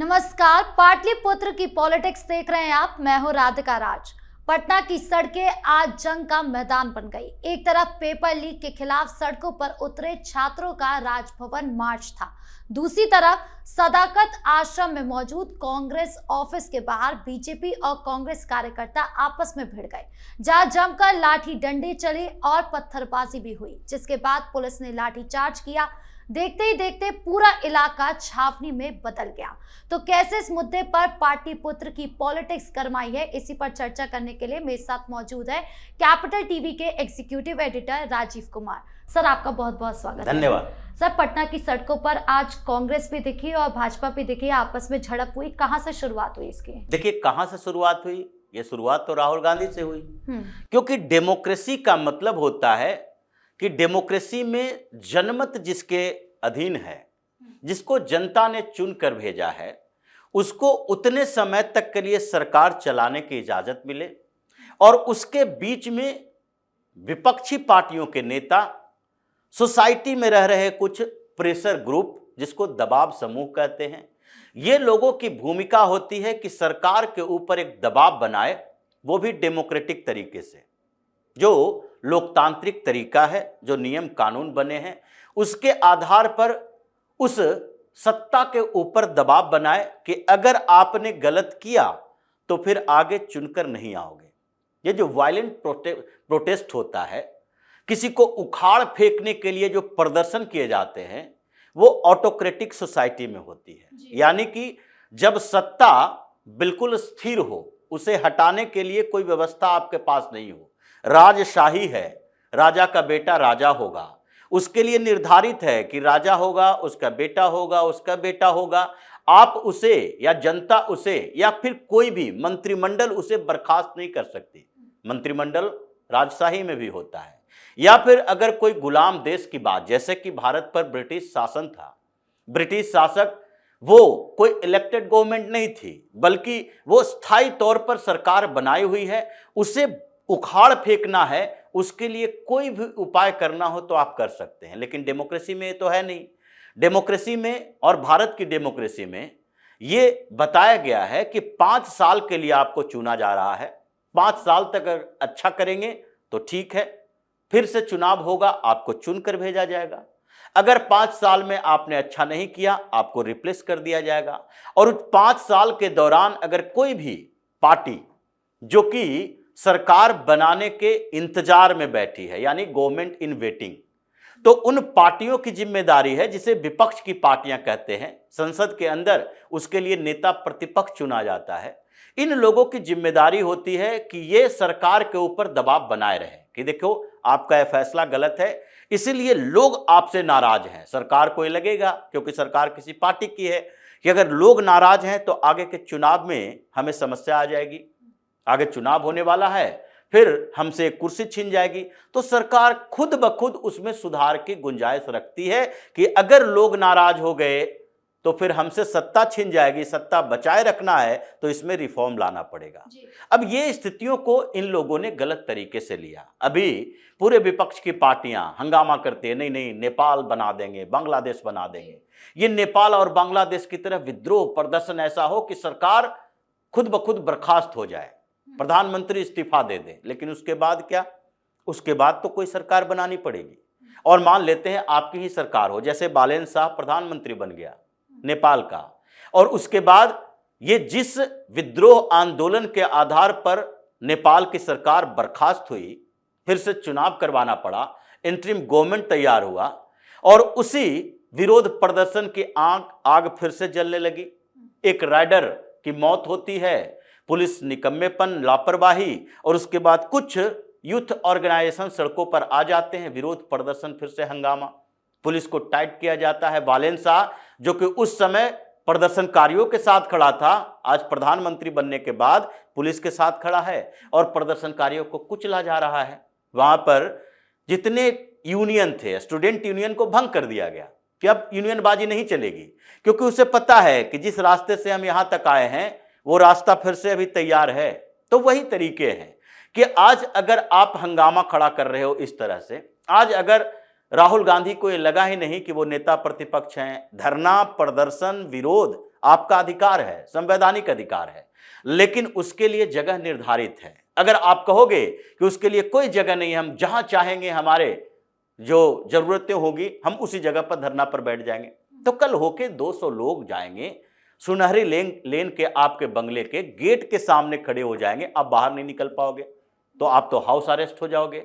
नमस्कार, पाटलिपुत्र की पॉलिटिक्स देख रहे हैं आप। मैं हूं राधिका राज। पटना की सड़कें आज जंग का मैदान बन गई। एक तरफ पेपर लीक के खिलाफ सड़कों पर उतरे छात्रों का राजभवन मार्च था, दूसरी तरफ सदाकत आश्रम में मौजूद कांग्रेस ऑफिस के बाहर बीजेपी और कांग्रेस कार्यकर्ता आपस में भिड़ गए, जहां जमकर लाठी डंडे चले और पत्थरबाजी भी हुई, जिसके बाद पुलिस ने लाठीचार्ज किया। देखते ही देखते पूरा इलाका छावनी में बदल गया। तो कैसे इस मुद्दे पर पाटलिपुत्र की पॉलिटिक्स गरमाई है, इसी पर चर्चा करने के लिए मेरे साथ मौजूद है कैपिटल टीवी के executive editor Rajeev Kumar. Sir, आपका बहुत बहुत स्वागत है। धन्यवाद। सर, पटना की सड़कों पर आज कांग्रेस भी दिखी और भाजपा भी दिखी, आपस में झड़प हुई। कहां से शुरुआत हुई इसकी? देखिए, कहां से शुरुआत हुई, ये शुरुआत तो राहुल गांधी से हुई। क्योंकि डेमोक्रेसी का मतलब होता है कि डेमोक्रेसी में जनमत जिसके अधीन है, जिसको जनता ने चुन कर भेजा है, उसको उतने समय तक के लिए सरकार चलाने की इजाजत मिले और उसके बीच में विपक्षी पार्टियों के नेता, सोसाइटी में रह रहे कुछ प्रेशर ग्रुप, जिसको दबाव समूह कहते हैं, ये लोगों की भूमिका होती है कि सरकार के ऊपर एक दबाव बनाए, वो भी डेमोक्रेटिक तरीके से। जो लोकतांत्रिक तरीका है, जो नियम कानून बने हैं, उसके आधार पर उस सत्ता के ऊपर दबाव बनाए कि अगर आपने गलत किया तो फिर आगे चुनकर नहीं आओगे। ये जो वायलेंट प्रोटेस्ट होता है, किसी को उखाड़ फेंकने के लिए जो प्रदर्शन किए जाते हैं, वो ऑटोक्रेटिक सोसाइटी में होती है। यानी कि जब सत्ता बिल्कुल स्थिर हो, उसे हटाने के लिए कोई व्यवस्था आपके पास नहीं हो, राजशाही है, राजा का बेटा राजा होगा, उसके लिए निर्धारित है कि राजा होगा, उसका बेटा होगा, उसका बेटा होगा, आप उसे या जनता उसे या फिर कोई भी मंत्रिमंडल उसे बर्खास्त नहीं कर सकती। मंत्रिमंडल राजशाही में भी होता है। या फिर अगर कोई गुलाम देश की बात, जैसे कि भारत पर ब्रिटिश शासन था, ब्रिटिश शासक वो कोई इलेक्टेड गवर्नमेंट नहीं थी, बल्कि वो स्थायी तौर पर सरकार बनाई हुई है, उसे उखाड़ फेंकना है, उसके लिए कोई भी उपाय करना हो तो आप कर सकते हैं। लेकिन डेमोक्रेसी में तो है नहीं। डेमोक्रेसी में और भारत की डेमोक्रेसी में ये बताया गया है कि 5 साल के लिए आपको चुना जा रहा है। 5 साल तक अगर अच्छा करेंगे तो ठीक है, फिर से चुनाव होगा, आपको चुनकर भेजा जाएगा। अगर 5 साल में आपने अच्छा नहीं किया, आपको रिप्लेस कर दिया जाएगा। और 5 साल के दौरान अगर कोई भी पार्टी जो कि सरकार बनाने के इंतजार में बैठी है, यानी गवर्नमेंट इन वेटिंग, तो उन पार्टियों की जिम्मेदारी है, जिसे विपक्ष की पार्टियां कहते हैं, संसद के अंदर उसके लिए नेता प्रतिपक्ष चुना जाता है। इन लोगों की जिम्मेदारी होती है कि ये सरकार के ऊपर दबाव बनाए रहे कि देखो आपका यह फैसला गलत है, इसीलिए लोग आपसे नाराज हैं। सरकार को ये लगेगा, क्योंकि सरकार किसी पार्टी की है, कि अगर लोग नाराज हैं तो आगे के चुनाव में हमें समस्या आ जाएगी, आगे चुनाव होने वाला है, फिर हमसे एक कुर्सी छीन जाएगी। तो सरकार खुद ब खुद उसमें सुधार की गुंजाइश रखती है कि अगर लोग नाराज हो गए तो फिर हमसे सत्ता छीन जाएगी, सत्ता बचाए रखना है तो इसमें रिफॉर्म लाना पड़ेगा। अब ये स्थितियों को इन लोगों ने गलत तरीके से लिया। अभी पूरे विपक्ष की पार्टियां हंगामा करते हैं, नहीं नहीं नेपाल बना देंगे, बांग्लादेश बना देंगे। ये नेपाल और बांग्लादेश की तरफ विद्रोह प्रदर्शन ऐसा हो कि सरकार खुद ब खुद बर्खास्त हो जाए, प्रधानमंत्री इस्तीफा दे दे। लेकिन उसके बाद क्या? उसके बाद तो कोई सरकार बनानी पड़ेगी। और मान लेते हैं आपकी ही सरकार हो, जैसे बालेन शाह प्रधानमंत्री बन गया नेपाल का, और उसके बाद ये जिस विद्रोह आंदोलन के आधार पर नेपाल की सरकार बर्खास्त हुई, फिर से चुनाव करवाना पड़ा, इंटरिम गवर्नमेंट तैयार हुआ, और उसी विरोध प्रदर्शन की आग फिर से जलने लगी। एक राइडर की मौत होती है, पुलिस निकम्मेपन, लापरवाही, और उसके बाद कुछ यूथ ऑर्गेनाइजेशन सड़कों पर आ जाते हैं, विरोध प्रदर्शन, फिर से हंगामा, पुलिस को टाइट किया जाता है। बालेन शाह जो कि उस समय प्रदर्शनकारियों के साथ खड़ा था, आज प्रधानमंत्री बनने के बाद पुलिस के साथ खड़ा है और प्रदर्शनकारियों को कुचला जा रहा है। वहां पर जितने यूनियन थे, स्टूडेंट यूनियन को भंग कर दिया गया कि अब यूनियनबाजी नहीं चलेगी, क्योंकि उसे पता है कि जिस रास्ते से हम यहां तक आए हैं वो रास्ता फिर से अभी तैयार है। तो वही तरीके हैं कि आज अगर आप हंगामा खड़ा कर रहे हो इस तरह से, आज अगर राहुल गांधी को ये लगा ही नहीं कि वो नेता प्रतिपक्ष हैं, धरना प्रदर्शन विरोध आपका अधिकार है, संवैधानिक अधिकार है, लेकिन उसके लिए जगह निर्धारित है। अगर आप कहोगे कि उसके लिए कोई जगह नहीं है, हम जहां चाहेंगे हमारे जो जरूरतें होगी हम उसी जगह पर धरना पर बैठ जाएंगे, तो कल होके 200 लोग जाएंगे, सुनहरी लेन के आपके बंगले के गेट के सामने खड़े हो जाएंगे, आप बाहर नहीं निकल पाओगे, तो आप तो हाउस अरेस्ट हो जाओगे।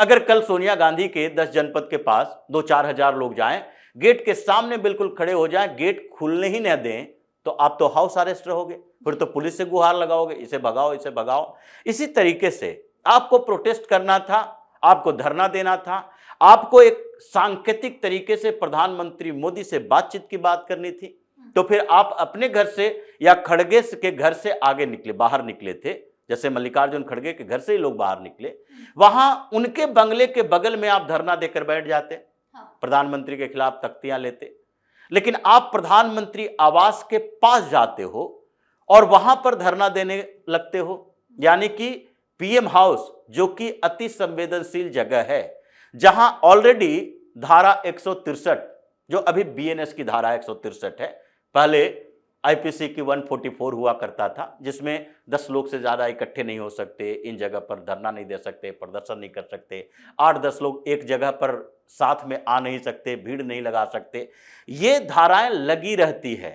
अगर कल सोनिया गांधी के 10 जनपद के पास 2-4 हजार लोग जाएं, गेट के सामने बिल्कुल खड़े हो जाएं, गेट खुलने ही न दें, तो आप तो हाउस अरेस्ट रहोगे, फिर तो पुलिस से गुहार लगाओगे, इसे भगाओ, इसे भगाओ। इसी तरीके से आपको प्रोटेस्ट करना था, आपको धरना देना था, आपको एक सांकेतिक तरीके से प्रधानमंत्री मोदी से बातचीत की बात करनी थी, तो फिर आप अपने घर से या खड़गे के घर से आगे निकले, बाहर निकले थे, जैसे मल्लिकार्जुन खड़गे के घर से ही लोग बाहर निकले, वहां उनके बंगले के बगल में आप धरना देकर बैठ जाते, प्रधानमंत्री के खिलाफ तख्तियां लेते। लेकिन आप प्रधानमंत्री आवास के पास जाते हो और वहां पर धरना देने लगते हो, यानी कि पीएम हाउस, जो कि अति संवेदनशील जगह है, जहां ऑलरेडी धारा 163, जो अभी बीएनएस की धारा 163 है, पहले आईपीसी की 144 हुआ करता था, जिसमें 10 लोग से ज्यादा इकट्ठे नहीं हो सकते, इन जगह पर धरना नहीं दे सकते, प्रदर्शन नहीं कर सकते, 8-10 लोग एक जगह पर साथ में आ नहीं सकते, भीड़ नहीं लगा सकते। ये धाराएं लगी रहती है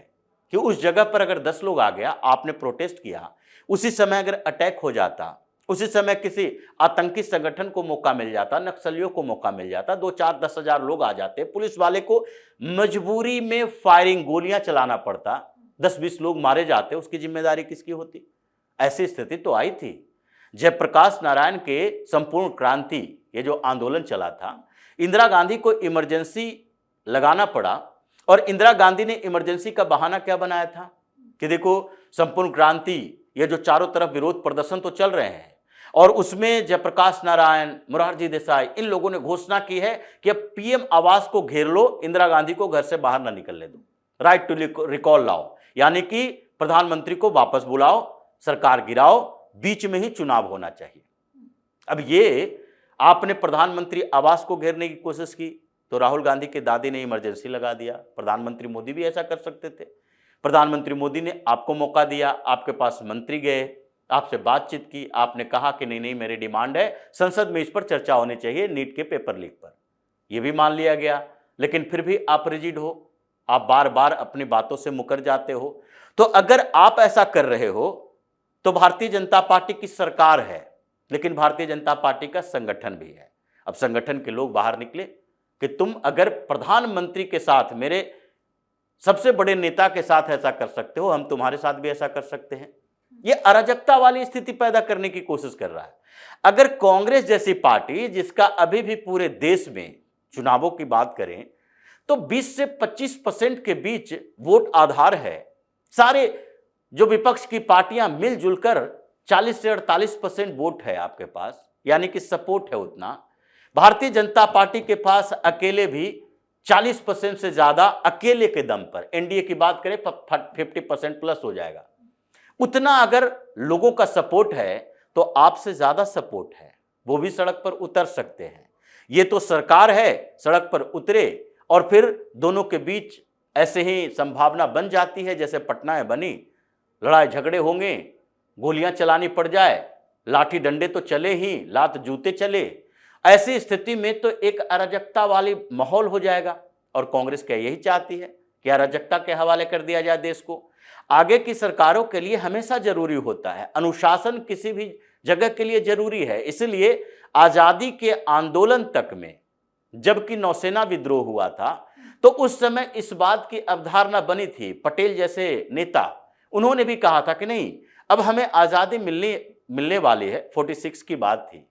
कि उस जगह पर अगर 10 लोग आ गया, आपने प्रोटेस्ट किया, उसी समय अगर अटैक हो जाता, उसी समय किसी आतंकी संगठन को मौका मिल जाता, नक्सलियों को मौका मिल जाता, 2-4-10 हजार लोग आ जाते, पुलिस वाले को मजबूरी में फायरिंग, गोलियां चलाना पड़ता, 10-20 लोग मारे जाते, उसकी जिम्मेदारी किसकी होती? ऐसी स्थिति तो आई थी। जयप्रकाश नारायण के संपूर्ण क्रांति, ये जो आंदोलन चला था, इंदिरा गांधी को इमरजेंसी लगाना पड़ा, और इंदिरा गांधी ने इमरजेंसी का बहाना क्या बनाया था कि देखो संपूर्ण क्रांति, ये जो चारों तरफ विरोध प्रदर्शन तो चल रहे हैं, और उसमें जयप्रकाश नारायण, मोरारजी देसाई, इन लोगों ने घोषणा की है कि अब पीएम आवास को घेर लो, इंदिरा गांधी को घर से बाहर ना निकलने दो, राइट टू रिकॉल लाओ, यानी कि प्रधानमंत्री को वापस बुलाओ, सरकार गिराओ, बीच में ही चुनाव होना चाहिए। अब ये आपने प्रधानमंत्री आवास को घेरने की कोशिश की, तो राहुल गांधी के दादी ने इमरजेंसी लगा दिया। प्रधानमंत्री मोदी भी ऐसा कर सकते थे। प्रधानमंत्री मोदी ने आपको मौका दिया, आपके पास मंत्री गए, आपसे बातचीत की, आपने कहा कि नहीं नहीं मेरी डिमांड है, संसद में इस पर चर्चा होनी चाहिए, नीट के पेपर लीक पर। यह भी मान लिया गया, लेकिन फिर भी आप रिजिड हो, आप बार बार अपनी बातों से मुकर जाते हो। तो अगर आप ऐसा कर रहे हो तो भारतीय जनता पार्टी की सरकार है, लेकिन भारतीय जनता पार्टी का संगठन भी है। अब संगठन के लोग बाहर निकले कि तुम अगर प्रधानमंत्री के साथ, मेरे सबसे बड़े नेता के साथ ऐसा कर सकते हो, हम तुम्हारे साथ भी ऐसा कर सकते हैं। ये अराजकता वाली स्थिति पैदा करने की कोशिश कर रहा है। अगर कांग्रेस जैसी पार्टी, जिसका अभी भी पूरे देश में चुनावों की बात करें तो 20 से 25% के बीच वोट आधार है, सारे जो विपक्ष की पार्टियां मिलजुल कर 40 से 48% वोट है आपके पास, यानी कि सपोर्ट है उतना। भारतीय जनता पार्टी के पास अकेले भी 40% से ज्यादा, अकेले के दम पर, एनडीए की बात करें 50% प्लस हो जाएगा। उतना अगर लोगों का सपोर्ट है तो आपसे ज्यादा सपोर्ट है, वो भी सड़क पर उतर सकते हैं। ये तो सरकार है, सड़क पर उतरे और फिर दोनों के बीच ऐसे ही संभावना बन जाती है जैसे पटना में बनी, लड़ाई झगड़े होंगे, गोलियां चलानी पड़ जाए, लाठी डंडे तो चले ही, लात जूते चले। ऐसी स्थिति में तो एक अराजकता वाली माहौल हो जाएगा, और कांग्रेस क्या यही चाहती है कि अराजकता के हवाले कर दिया जाए देश को? आगे की सरकारों के लिए हमेशा जरूरी होता है, अनुशासन किसी भी जगह के लिए जरूरी है। इसलिए आजादी के आंदोलन तक में, जबकि नौसेना विद्रोह हुआ था, तो उस समय इस बात की अवधारणा बनी थी, पटेल जैसे नेता, उन्होंने भी कहा था कि नहीं, अब हमें आजादी मिलने वाली है, 46 की बात थी।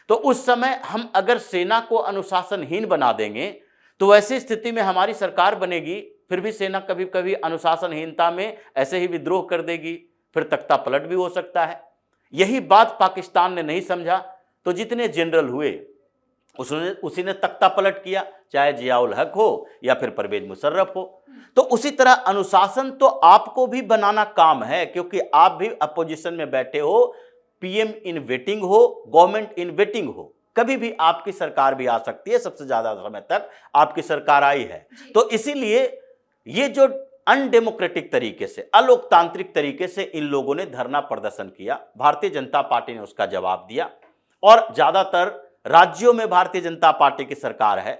तो उस समय हम अगर सेना को अनुशासनहीन बना देंगे तो ऐसी स्थिति में हमारी सरकार बनेगी, फिर भी सेना कभी कभी अनुशासनहीनता में ऐसे ही विद्रोह कर देगी, फिर तख्ता पलट भी हो सकता है। यही बात पाकिस्तान ने नहीं समझा, तो जितने जनरल हुए उसी ने तख्ता पलट किया, चाहे जियाउल हक हो या फिर परवेज मुशर्रफ हो। तो उसी तरह अनुशासन तो आपको भी बनाना काम है, क्योंकि आप भी अपोजिशन में बैठे हो, पीएम इन वेटिंग हो, गवर्नमेंट इन वेटिंग हो, कभी भी आपकी सरकार भी आ सकती है। सबसे ज्यादा समय तक आपकी सरकार आई है। तो इसीलिए ये जो अनडेमोक्रेटिक तरीके से, अलोकतांत्रिक तरीके से इन लोगों ने धरना प्रदर्शन किया। भारतीय जनता पार्टी ने उसका जवाब दिया और ज्यादातर राज्यों में भारतीय जनता पार्टी की सरकार है।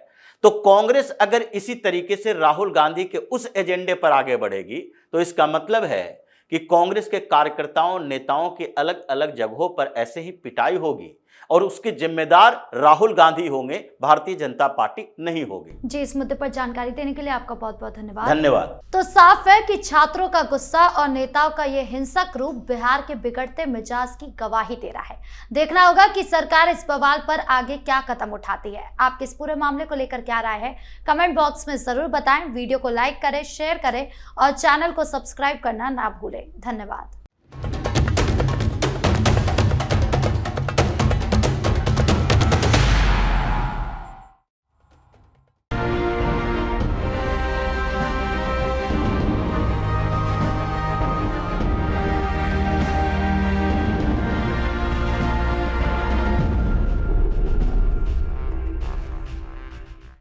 तो कांग्रेस अगर इसी तरीके से राहुल गांधी के उस एजेंडे पर आगे बढ़ेगी तो इसका मतलब है कि कांग्रेस के कार्यकर्ताओं, नेताओं की अलग अलग जगहों पर ऐसे ही पिटाई होगी और उसके जिम्मेदार राहुल गांधी होंगे, भारतीय जनता पार्टी नहीं होगी। जी, इस मुद्दे पर जानकारी देने के लिए आपका बहुत बहुत धन्यवाद। धन्यवाद। तो साफ है कि छात्रों का गुस्सा और नेताओं का ये हिंसक रूप बिहार के बिगड़ते मिजाज की गवाही दे रहा है। देखना होगा कि सरकार इस बवाल पर आगे क्या कदम उठाती है। आपके इस पूरे मामले को लेकर क्या राय है, कमेंट बॉक्स में जरूर बताएं। वीडियो को लाइक करें, शेयर करें और चैनल को सब्सक्राइब करना ना भूलें। धन्यवाद।